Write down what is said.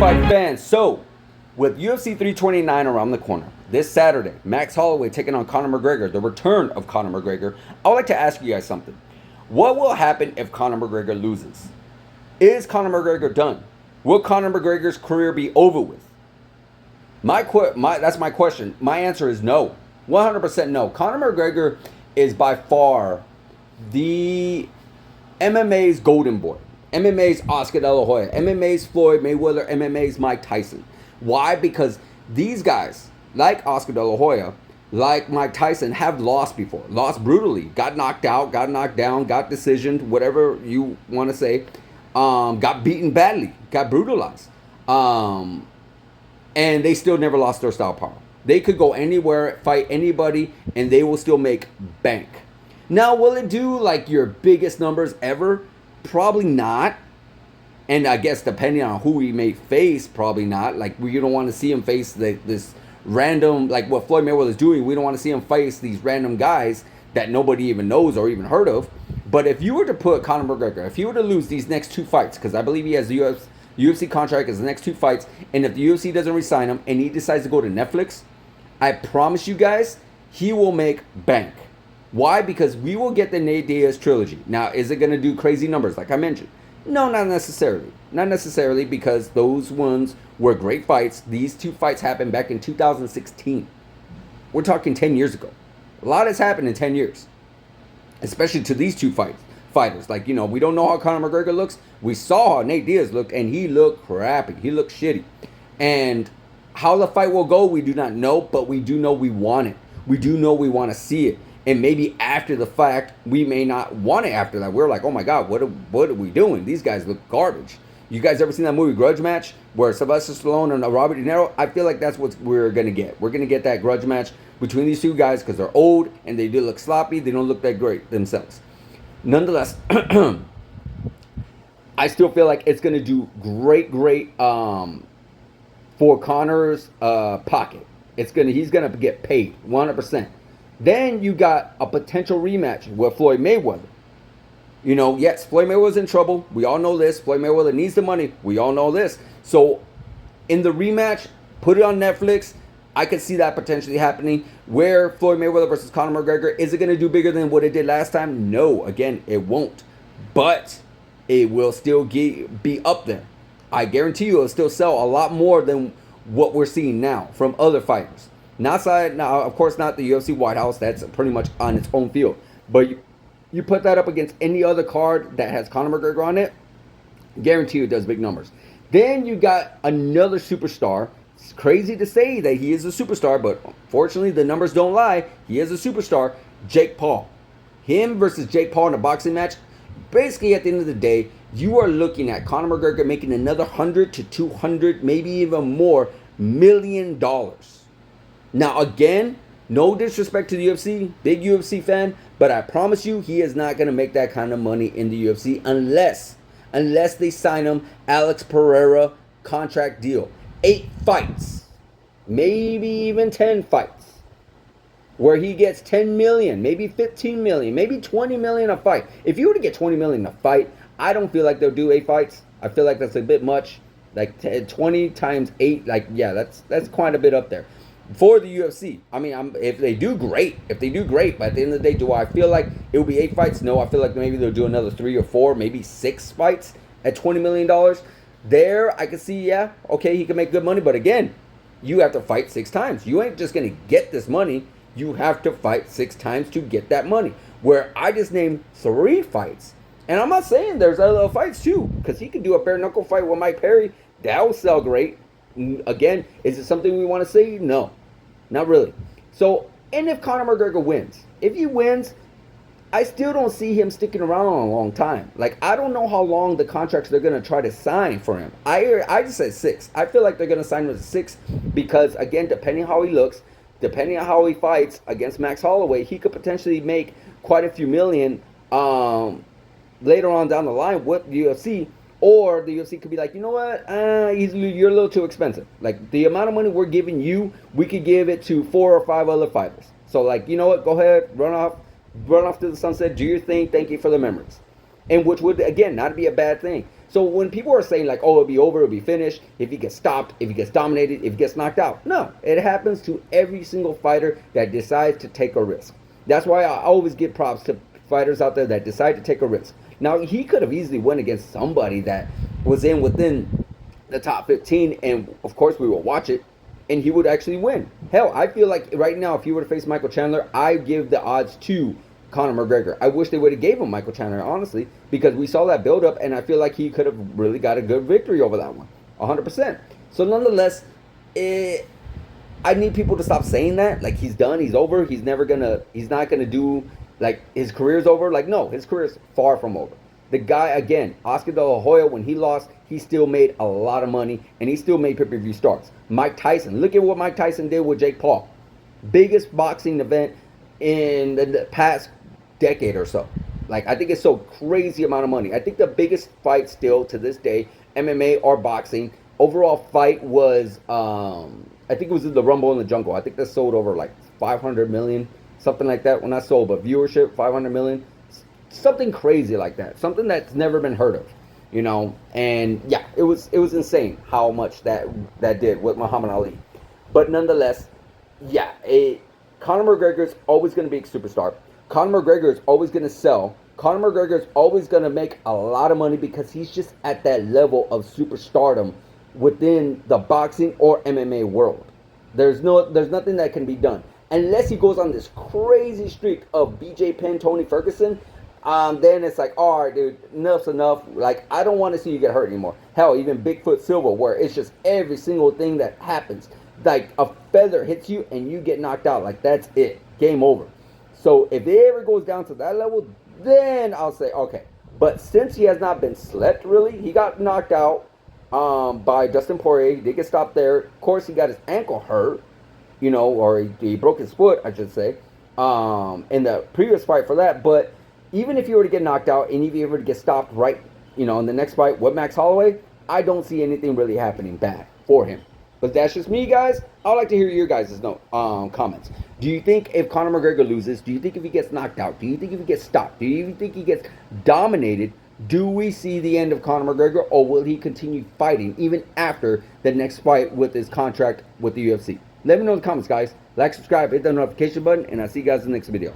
fight fans. So, with UFC 329 around the corner, this Saturday, Max Holloway taking on Conor McGregor, the return of Conor McGregor, I would like to ask you guys something. What will happen if Conor McGregor loses? Is Conor McGregor done? Will Conor McGregor's career be over with? That's my question. My answer is no. 100% no. Conor McGregor is by far the MMA's golden boy. MMA's Oscar De La Hoya. MMA's Floyd Mayweather. MMA's Mike Tyson. Why? Because these guys, like Oscar De La Hoya, like Mike Tyson, have lost before. Lost brutally. Got knocked out, got knocked down, got decisioned, whatever you want to say. Got beaten badly. Got brutalized. And they still never lost their star power. They could go anywhere, fight anybody, and they will still make bank. Now, will it do like your biggest numbers ever? Probably not. And I guess depending on who he may face, probably not. Like, we don't want to see him face this random, like what Floyd Mayweather is doing. We don't want to see him face these random guys that nobody even knows or even heard of. But if you were to put Conor McGregor, if he were to lose these next two fights, because I believe he has the UFC contract as the next two fights, and if the UFC doesn't re-sign him and he decides to go to Netflix, I promise you guys, he will make bank. Why? Because we will get the Nate Diaz trilogy. Now, is it going to do crazy numbers like I mentioned? No, not necessarily. Not necessarily, because those ones were great fights. These two fights happened back in 2016. We're talking 10 years ago. A lot has happened in 10 years. Especially to these two fighters. Like, we don't know how Conor McGregor looks. We saw how Nate Diaz looked, and he looked crappy. He looked shitty. And how the fight will go, we do not know, but we do know we want it. We do know we want to see it. And maybe after the fact, we may not want it after that. We're like, oh my God, what are we doing? These guys look garbage. You guys ever seen that movie Grudge Match where Sylvester Stallone and Robert De Niro? I feel like that's what we're going to get. We're going to get that grudge match between these two guys because they're old and they do look sloppy. They don't look that great themselves. Nonetheless, I still feel like it's going to do great for Conor's pocket. He's going to get paid 100%. Then you got a potential rematch with Floyd Mayweather. Yes, Floyd Mayweather's in trouble. We all know this. Floyd Mayweather needs the money. We all know this. So, in the rematch, put it on Netflix. I could see that potentially happening. Where Floyd Mayweather versus Conor McGregor, is it going to do bigger than what it did last time? No, again, it won't. But it will still be up there. I guarantee you it'll still sell a lot more than what we're seeing now from other fighters. Now, of course, not the UFC White House. That's pretty much on its own field. But you put that up against any other card that has Conor McGregor on it, guarantee you it does big numbers. Then you got another superstar. It's crazy to say that he is a superstar, but unfortunately the numbers don't lie. He is a superstar. Jake Paul. Him versus Jake Paul in a boxing match. Basically, at the end of the day, you are looking at Conor McGregor making another 100 to 200, maybe even more, $1 million. Now, again, no disrespect to the UFC, big UFC fan, but I promise you he is not going to make that kind of money in the UFC unless they sign him Alex Pereira contract deal. 8 fights, maybe even 10 fights, where he gets 10 million, maybe 15 million, maybe 20 million a fight. If you were to get 20 million a fight, I don't feel like they'll do 8 fights. I feel like that's a bit much. Like 20 times 8, that's quite a bit up there. For the UFC, I mean, if they do great, but at the end of the day, do I feel like it will be 8 fights? No, I feel like maybe they'll do another 3 or 4, maybe 6 fights at $20 million. There, I can see, yeah, okay, he can make good money, but again, you have to fight 6 times. You ain't just going to get this money. You have to fight 6 times to get that money. Where I just named 3 fights. And I'm not saying there's other fights too, because he could do a bare knuckle fight with Mike Perry. That will sell great. Again, is it something we want to say? No. Not really. So, and if Conor McGregor wins, if he wins, I still don't see him sticking around a long time. Like, I don't know how long the contracts they're going to try to sign for him. I just said 6. I feel like they're going to sign him to 6 because, again, depending how he looks, depending on how he fights against Max Holloway, he could potentially make quite a few million later on down the line with the UFC. Or the UFC could be like, you know what, you're a little too expensive. Like, the amount of money we're giving you, we could give it to 4 or 5 other fighters. So, like, you know what, go ahead, run off to the sunset, do your thing, thank you for the memories. And which would, again, not be a bad thing. So when people are saying like, oh, it'll be over, it'll be finished, if he gets stopped, if he gets dominated, if he gets knocked out. No, it happens to every single fighter that decides to take a risk. That's why I always give props to fighters out there that decide to take a risk. Now, he could have easily went against somebody that was within the top 15, and of course we will watch it, and he would actually win. Hell, I feel like right now, if he were to face Michael Chandler, I give the odds to Conor McGregor. I wish they would have gave him Michael Chandler, honestly, because we saw that build up, and I feel like he could have really got a good victory over that one, 100%. So nonetheless, I need people to stop saying that. Like, he's done, he's over, he's not gonna do, like, his career's over. Like, no, his career's far from over. The guy, again, Oscar De La Hoya, when he lost, he still made a lot of money, and he still made pay-per-view starts. Mike Tyson, look at what Mike Tyson did with Jake Paul. Biggest boxing event in the past decade or so. Like, I think it's so crazy amount of money. I think the biggest fight still to this day, MMA or boxing, overall fight was, I think it was the Rumble in the Jungle. I think that sold over like 500 million, something like that. When I sold, but viewership, 500 million. Something crazy like that. Something that's never been heard of, you know. And yeah, it was insane how much that did with Muhammad Ali. But nonetheless, yeah, Conor McGregor is always going to be a superstar. Conor McGregor is always going to sell. Conor McGregor is always going to make a lot of money because he's just at that level of superstardom within the boxing or MMA world. There's nothing that can be done unless he goes on this crazy streak of BJ Penn, Tony Ferguson. Then it's like, all right, dude, enough's enough. Like, I don't want to see you get hurt anymore. Hell, even Bigfoot Silver, where it's just every single thing that happens, like a feather hits you and you get knocked out. Like, that's it, game over. So if it ever goes down to that level, then I'll say okay. But since he has not been slept really, he got knocked out by Dustin Poirier. He did get stopped there. Of course, he got his ankle hurt, you know, or he broke his foot, I should say, in the previous fight for that. But even if you were to get knocked out and if you were to get stopped right, you know, in the next fight with Max Holloway, I don't see anything really happening bad for him. But that's just me, guys. I'd like to hear your guys' comments. Do you think if Conor McGregor loses, do you think if he gets knocked out, do you think if he gets stopped, do you even think he gets dominated, do we see the end of Conor McGregor, or will he continue fighting even after the next fight with his contract with the UFC? Let me know in the comments, guys. Like, subscribe, hit the notification button, and I'll see you guys in the next video.